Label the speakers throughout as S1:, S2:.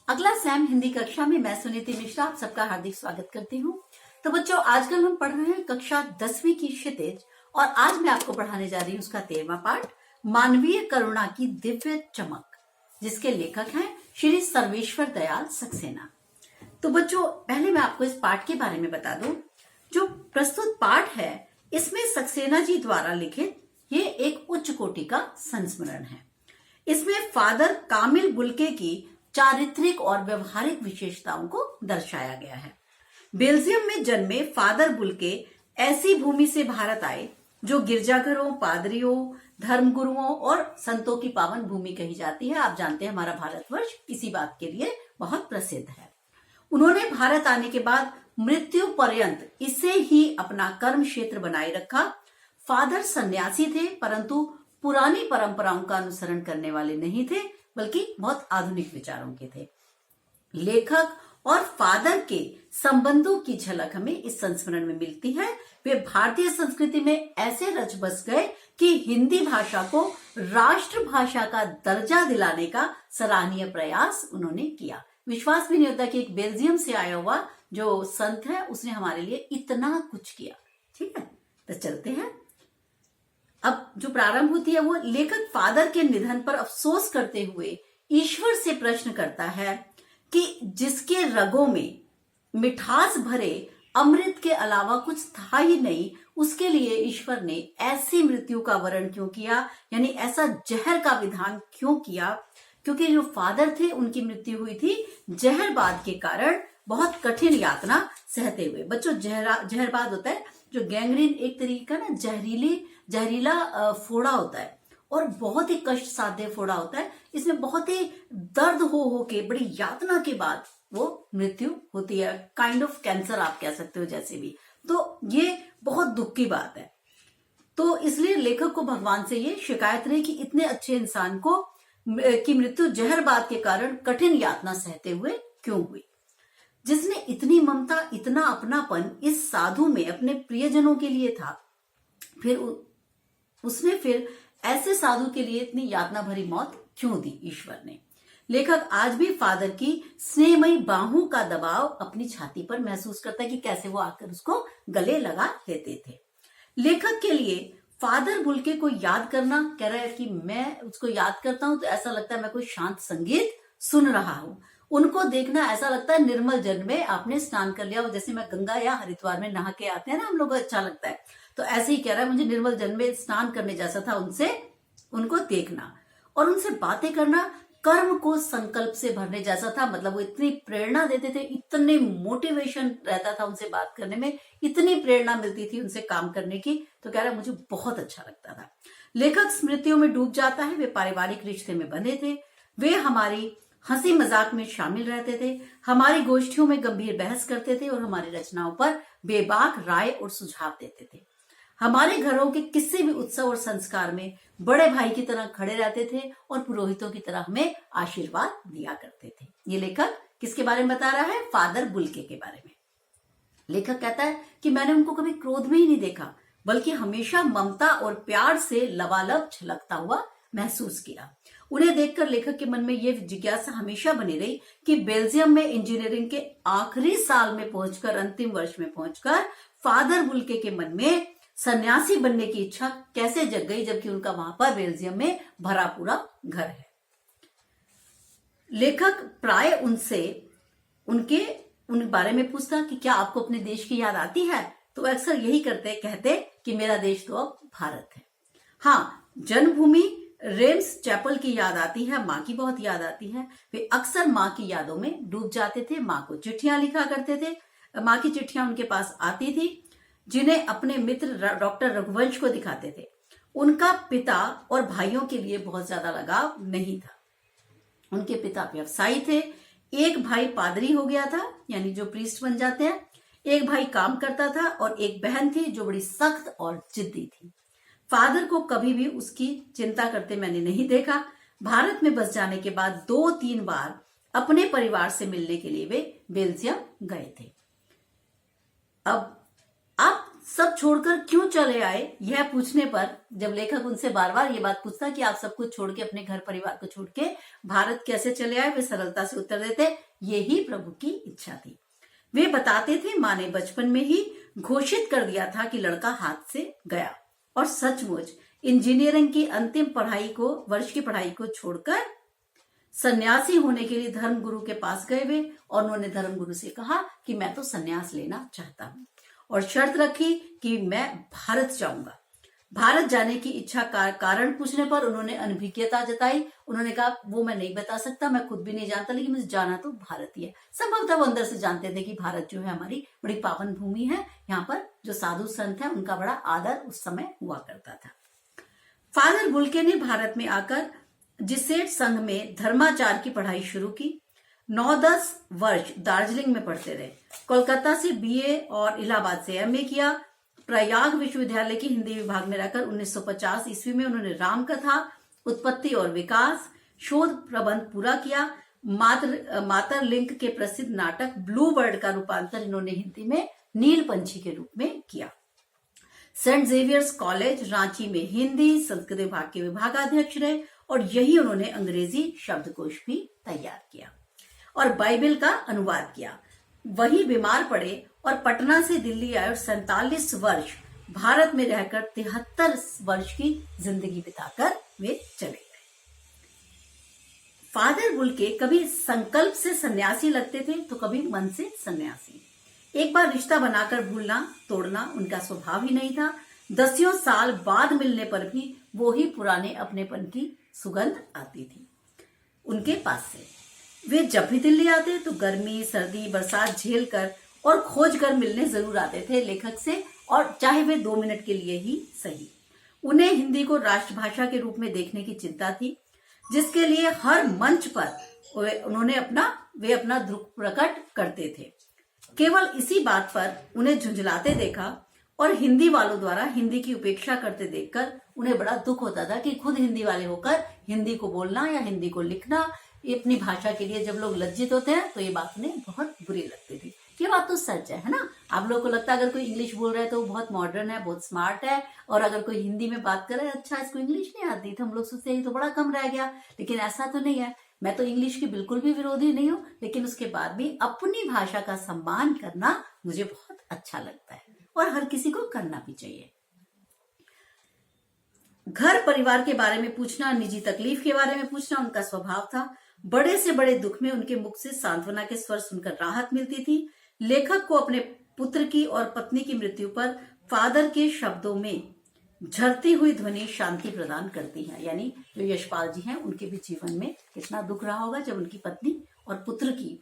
S1: अगला सैम हिंदी कक्षा में मैं सुनीति मिश्रा आप सबका हार्दिक स्वागत करती हूँ। तो बच्चों, आजकल हम पढ़ रहे हैं कक्षा 10वीं की क्षितिज और आज मैं आपको पढ़ाने जा रही हूँ उसका 13वां पाठ, मानवीय करुणा की दिव्य चमक, जिसके लेखक हैं श्री सर्वेश्वर दयाल सक्सेना। तो बच्चों, पहले मैं आपको इस पाठ के बारे में बता दूं। जो प्रस्तुत पाठ है इसमें सक्सेना जी द्वारा लिखित ये एक उच्च कोटि का संस्मरण है। इसमें फादर कामिल बुल्के की चारित्रिक और व्यवहारिक विशेषताओं को दर्शाया गया है। बेल्जियम में जन्मे फादर बुल्के ऐसी भूमि से भारत आए जो गिरजाघरों, पादरियों, धर्मगुरुओं और संतों की पावन भूमि कही जाती है। आप जानते हैं हमारा भारतवर्ष इसी बात के लिए बहुत प्रसिद्ध है। उन्होंने भारत आने के बाद मृत्यु पर्यंत इसे ही अपना कर्म क्षेत्र बनाए रखा। फादर सन्यासी थे, परंतु पुरानी परंपराओं का अनुसरण करने वाले नहीं थे, बल्कि बहुत आधुनिक विचारों के थे। लेखक और फादर के संबंधों की झलक हमें इस संस्मरण में मिलती है। वे भारतीय संस्कृति में ऐसे रच बस गए कि हिंदी भाषा को राष्ट्रभाषा का दर्जा दिलाने का सराहनीय प्रयास उन्होंने किया। विश्वास भी नहीं होता कि एक बेल्जियम से आया हुआ जो संत है उसने हमारे लिए इतना कुछ किया। ठीक है, तो चलते हैं। अब जो प्रारंभ होती है वो लेखक फादर के निधन पर अफसोस करते हुए ईश्वर से प्रश्न करता है कि जिसके रगों में मिठास भरे अमृत के अलावा कुछ था ही नहीं, उसके लिए ईश्वर ने ऐसी मृत्यु का वरण क्यों किया, यानी ऐसा जहर का विधान क्यों किया। क्योंकि जो फादर थे उनकी मृत्यु हुई थी जहरबाद के कारण, बहुत कठिन यातना सहते हुए। बच्चों, जहरबाद होता है जो गैंग्रीन, एक तरीके का ना जहरीला फोड़ा होता है और बहुत ही कष्ट साध्य फोड़ा होता है। इसमें बहुत ही दर्द हो के बड़ी यातना के बाद वो मृत्यु होती है। काइंड ऑफ कैंसर आप कह सकते हो, जैसे भी। तो ये बहुत दुख की बात है। तो इसलिए लेखक को भगवान से ये शिकायत रही कि इतने अच्छे इंसान को की मृत्यु जहरबाद के कारण कठिन यातना सहते हुए क्यों हुई। जिसने इतनी ममता, इतना अपनापन इस साधु में अपने प्रियजनों के लिए था, फिर उसने फिर ऐसे साधु के लिए इतनी यातना भरी मौत क्यों दी ईश्वर ने। लेखक आज भी फादर की स्नेहमयी बाहों का दबाव अपनी छाती पर महसूस करता है कि कैसे वो आकर उसको गले लगा लेते थे। लेखक के लिए फादर बुल्के को याद करना, कह रहा है कि मैं उसको याद करता हूं तो ऐसा लगता है मैं कोई शांत संगीत सुन रहा हूं। उनको देखना ऐसा लगता है निर्मल जल में आपने स्नान कर लिया हो, जैसे मैं गंगा या हरिद्वार में नहा के आते हैं ना हम लोग, अच्छा लगता है। तो ऐसे ही कह रहा है मुझे निर्मल जल में स्नान करने जैसा था उनको देखना और उनसे बातें करना कर्म को संकल्प से भरने जैसा था। मतलब वो इतनी प्रेरणा देते थे, इतने मोटिवेशन रहता था उनसे बात करने में, इतनी प्रेरणा मिलती थी उनसे काम करने की। तो कह रहा है मुझे बहुत अच्छा लगता था। लेखक स्मृतियों में डूब जाता है। वे पारिवारिक रिश्ते में बंधे थे। वे हमारी हंसी मजाक में शामिल रहते थे, हमारी गोष्ठियों में गंभीर बहस करते थे और हमारी रचनाओं पर बेबाक राय और सुझाव देते थे। हमारे घरों के किसी भी उत्सव और संस्कार में बड़े भाई की तरह खड़े रहते थे और पुरोहितों की तरह हमें आशीर्वाद दिया करते थे। ये लेखक किसके बारे में बता रहा है? फादर बुल्के के बारे में। लेखक कहता है कि मैंने उनको कभी क्रोध में ही नहीं देखा, बल्कि हमेशा ममता और प्यार से लबालब छलकता हुआ महसूस किया। उन्हें देखकर लेखक के मन में यह जिज्ञासा हमेशा बनी रही कि बेल्जियम में इंजीनियरिंग के आखिरी साल में पहुंचकर, अंतिम वर्ष में पहुंचकर फादर बुल्के के मन में सन्यासी बनने की इच्छा कैसे जग गई, जबकि उनका वहां पर बेल्जियम में भरा पूरा घर है। लेखक प्राय उनसे उन बारे में पूछता कि क्या आपको अपने देश की याद आती है? तो अक्सर यही कहते कि मेरा देश तो अब भारत है। हाँ, जन्मभूमि रेम्स चैपल की याद आती है, माँ की बहुत याद आती है। वे अक्सर माँ की यादों में डूब जाते थे, माँ को चिट्ठियां लिखा करते थे। माँ की चिट्ठियां उनके पास आती थी, जिन्हें अपने मित्र डॉक्टर रघुवंश को दिखाते थे। उनका पिता और भाइयों के लिए बहुत ज्यादा लगाव नहीं था। उनके पिता व्यवसायी थे। एक भाई पादरी हो गया था, यानी जो प्रीस्ट बन जाते हैं। एक भाई काम करता था और एक बहन थी जो बड़ी सख्त और जिद्दी थी। फादर को कभी भी उसकी चिंता करते मैंने नहीं देखा। भारत में बस जाने के बाद 2-3 बार अपने परिवार से मिलने के लिए वे बेल्जियम गए थे। अब आप सब छोड़कर क्यों चले आए, यह पूछने पर जब लेखक उनसे बार बार ये बात पूछता कि आप सब कुछ छोड़ के, अपने घर परिवार को छोड़ के भारत कैसे चले आए, वे सरलता से उत्तर देते, यही प्रभु की इच्छा थी। वे बताते थे, माँ ने बचपन में ही घोषित कर दिया था कि लड़का हाथ से गया, और सचमुच इंजीनियरिंग की अंतिम वर्ष की पढ़ाई को छोड़कर सन्यासी होने के लिए धर्मगुरु के पास गए वे, और उन्होंने धर्मगुरु से कहा कि मैं तो सन्यास लेना चाहता हूं, और शर्त रखी कि मैं भारत जाऊंगा। भारत जाने की इच्छा का कारण पूछने पर उन्होंने अनभिज्ञता जताई। उन्होंने कहा वो मैं नहीं बता सकता, मैं खुद भी नहीं जानता, लेकिन मुझे जाना तो भारत ही है। संभवतः वो अंदर से जानते थे कि भारत जो है हमारी बड़ी पावन भूमि है, यहाँ पर जो साधु संत है उनका बड़ा आदर उस समय हुआ करता था। फादर बुल्के ने भारत में आकर जिसेट संघ में धर्माचार की पढ़ाई शुरू की। 9-10 वर्ष दार्जिलिंग में पढ़ते रहे। कोलकाता से बीए और इलाहाबाद से एमए किया। प्रयाग विश्वविद्यालय के हिंदी विभाग में रहकर 1950 ईस्वी में उन्होंने रामकथा, उत्पत्ति और विकास शोध प्रबंध पूरा किया। मातर लिंक के प्रसिद्ध नाटक ब्लू बर्ड का रूपांतर इन्होंने हिंदी में नील पंछी के रूप में किया। सेंट जेवियर्स कॉलेज रांची में हिंदी संस्कृत विभाग के विभागाध्यक्ष रहे, और यही उन्होंने अंग्रेजी शब्दकोश भी तैयार किया और बाइबल का अनुवाद किया। वही बीमार पड़े और पटना से दिल्ली आए, और 47 वर्ष भारत में रहकर 73 वर्ष की जिंदगी बिताकर वे चले गए। फादर बुल्के कभी संकल्प से सन्यासी लगते थे तो कभी मन से सन्यासी। एक बार रिश्ता बनाकर भूलना तोड़ना उनका स्वभाव ही नहीं था। 10 साल बाद मिलने पर भी वो ही पुराने अपनेपन की सुगंध आती थी उनके पास से। वे जब भी दिल्ली आते तो गर्मी सर्दी बरसात झेल कर और खोज कर मिलने जरूर आते थे लेखक से, और चाहे वे 2 मिनट के लिए ही सही। उन्हें हिंदी को राष्ट्रभाषा के रूप में देखने की चिंता थी, जिसके लिए हर मंच पर वे अपना दुख प्रकट करते थे। केवल इसी बात पर उन्हें झुंझलाते देखा और हिंदी वालों द्वारा हिंदी की उपेक्षा करते देखकर उन्हें बड़ा दुख होता था कि खुद हिंदी वाले होकर हिंदी को बोलना या हिंदी को लिखना, अपनी भाषा के लिए जब लोग लज्जित होते हैं तो ये बात उन्हें बहुत बुरी लगती थी। ये बात तो सच है ना। आप लोगों को लगता है अगर कोई इंग्लिश बोल रहा है तो वो बहुत मॉडर्न है, बहुत स्मार्ट है, और अगर कोई हिंदी में बात कर रहा है, अच्छा इसको इंग्लिश नहीं आती, तो हम लोग सोचते हैं तो बड़ा कम रह गया। लेकिन ऐसा तो नहीं है। मैं तो इंग्लिश की बिल्कुल भी विरोधी नहीं हूँ, लेकिन उसके बाद भी अपनी भाषा का सम्मान करना मुझे बहुत अच्छा लगता है, और हर किसी को करना भी चाहिए। घर परिवार के बारे में पूछना, निजी तकलीफ के बारे में पूछना उनका स्वभाव था। बड़े से बड़े दुख में उनके मुख से सांत्वना के स्वर सुनकर राहत मिलती थी। लेखक को अपने पुत्र की और पत्नी की मृत्यु पर फादर के शब्दों में झरती हुई ध्वनि शांति प्रदान करती है। यानी जो यशपाल जी हैं उनके भी जीवन में कितना दुख रहा होगा जब उनकी पत्नी और पुत्र की,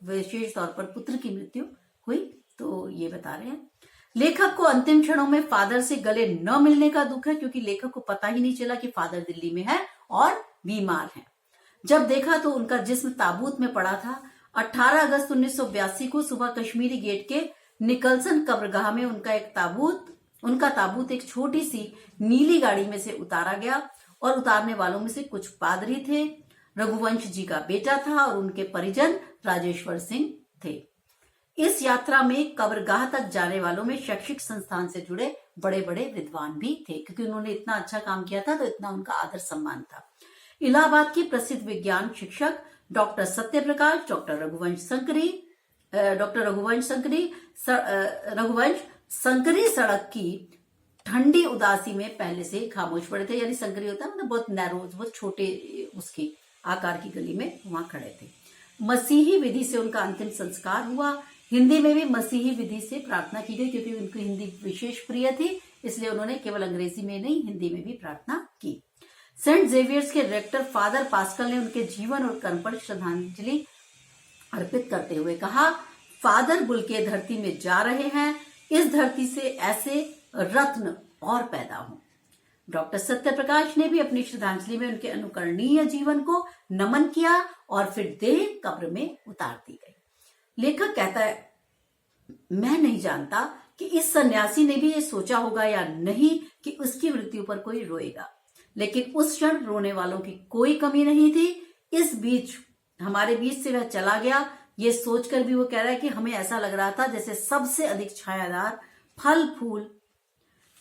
S1: विशेष तौर पर पुत्र की मृत्यु हुई, तो ये बता रहे हैं। लेखक को अंतिम क्षणों में फादर से गले न मिलने का दुख है, क्योंकि लेखक को पता ही नहीं चला कि फादर दिल्ली में है और बीमार है। जब देखा तो उनका जिस्म ताबूत में पड़ा था। 18 अगस्त 1982 को सुबह कश्मीरी गेट के निकलसन कब्रगाह में उनका ताबूत एक छोटी सी नीली गाड़ी में से उतारा गया, और उतारने वालों में से कुछ पादरी थे, रघुवंश जी का बेटा था, और उनके परिजन राजेश्वर सिंह थे। इस यात्रा में कब्रगाह तक जाने वालों में शैक्षिक संस्थान से जुड़े बड़े बड़े विद्वान भी थे, क्योंकि उन्होंने इतना अच्छा काम किया था तो इतना उनका आदर सम्मान था। इलाहाबाद के प्रसिद्ध विज्ञान शिक्षक डॉक्टर सत्यप्रकाश, डॉक्टर रघुवंश संकरी सड़क की ठंडी उदासी में पहले से खामोश पड़े थे। यानी संकरी होता है मतलब बहुत नैरो, बहुत छोटे उसकी आकार की गली में वहां खड़े थे। मसीही विधि से उनका अंतिम संस्कार हुआ। हिंदी में भी मसीही विधि से प्रार्थना की गई, क्योंकि उनको हिंदी विशेष प्रिय थी, इसलिए उन्होंने केवल अंग्रेजी में नहीं हिंदी में भी प्रार्थना की। सेंट जेवियर्स के रेक्टर फादर पास्कल ने उनके जीवन और कर्म पर श्रद्धांजलि अर्पित करते हुए कहा, फादर बुल्के धरती में जा रहे हैं, इस धरती से ऐसे रत्न और पैदा हों। डॉक्टर सत्यप्रकाश ने भी अपनी श्रद्धांजलि में उनके अनुकरणीय जीवन को नमन किया और फिर देह कब्र में उतार दी गई। लेखक कहता है, मैं नहीं जानता कि इस सन्यासी ने भी ये सोचा होगा या नहीं कि उसकी मृत्यु पर कोई रोएगा, लेकिन उस क्षण रोने वालों की कोई कमी नहीं थी। इस बीच हमारे बीच से वह चला गया, ये सोचकर भी वो कह रहा है कि हमें ऐसा लग रहा था जैसे सबसे अधिक छायादार फल फूल,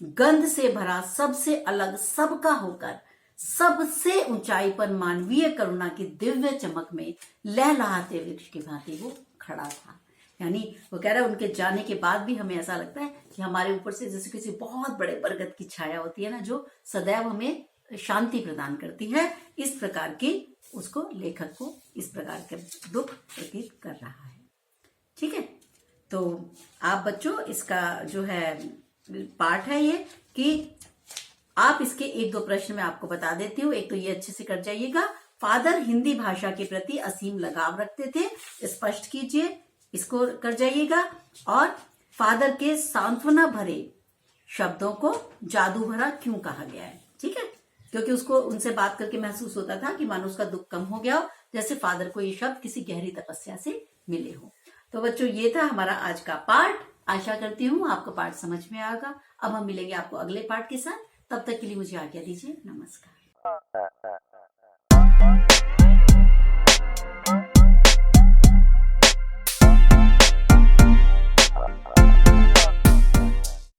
S1: गंध से भरा, सबसे अलग, सबका होकर, सबसे ऊंचाई पर मानवीय करुणा की दिव्य चमक में लहलहाते वृक्ष की भांति वो खड़ा था। यानी वो कह रहा है उनके जाने के बाद भी हमें ऐसा लगता है कि हमारे ऊपर से जैसे किसी बहुत बड़े बरगद की छाया होती है ना, जो सदैव हमें शांति प्रदान करती है, इस प्रकार की उसको, लेखक को इस प्रकार के दुख प्रतीत कर रहा है। ठीक है, तो आप बच्चों इसका जो है पाठ है ये, कि आप इसके एक दो प्रश्न मैं आपको बता देती हूँ। एक तो ये अच्छे से कर जाइएगा। फादर हिंदी भाषा के प्रति असीम लगाव रखते थे, स्पष्ट कीजिए, इसको कर जाइएगा। और फादर के सांत्वना भरे शब्दों को जादू भरा क्यों कहा गया है। ठीक है, क्योंकि उसको उनसे बात करके महसूस होता था कि मानो उसका दुख कम हो गया हो, जैसे फादर को ये शब्द किसी गहरी तपस्या से मिले हो। तो बच्चों ये था हमारा आज का पाठ। आशा करती हूँ आपको पाठ समझ में आएगा। अब हम मिलेंगे आपको अगले पाठ के साथ। तब तक के लिए मुझे आज्ञा दीजिए। नमस्कार।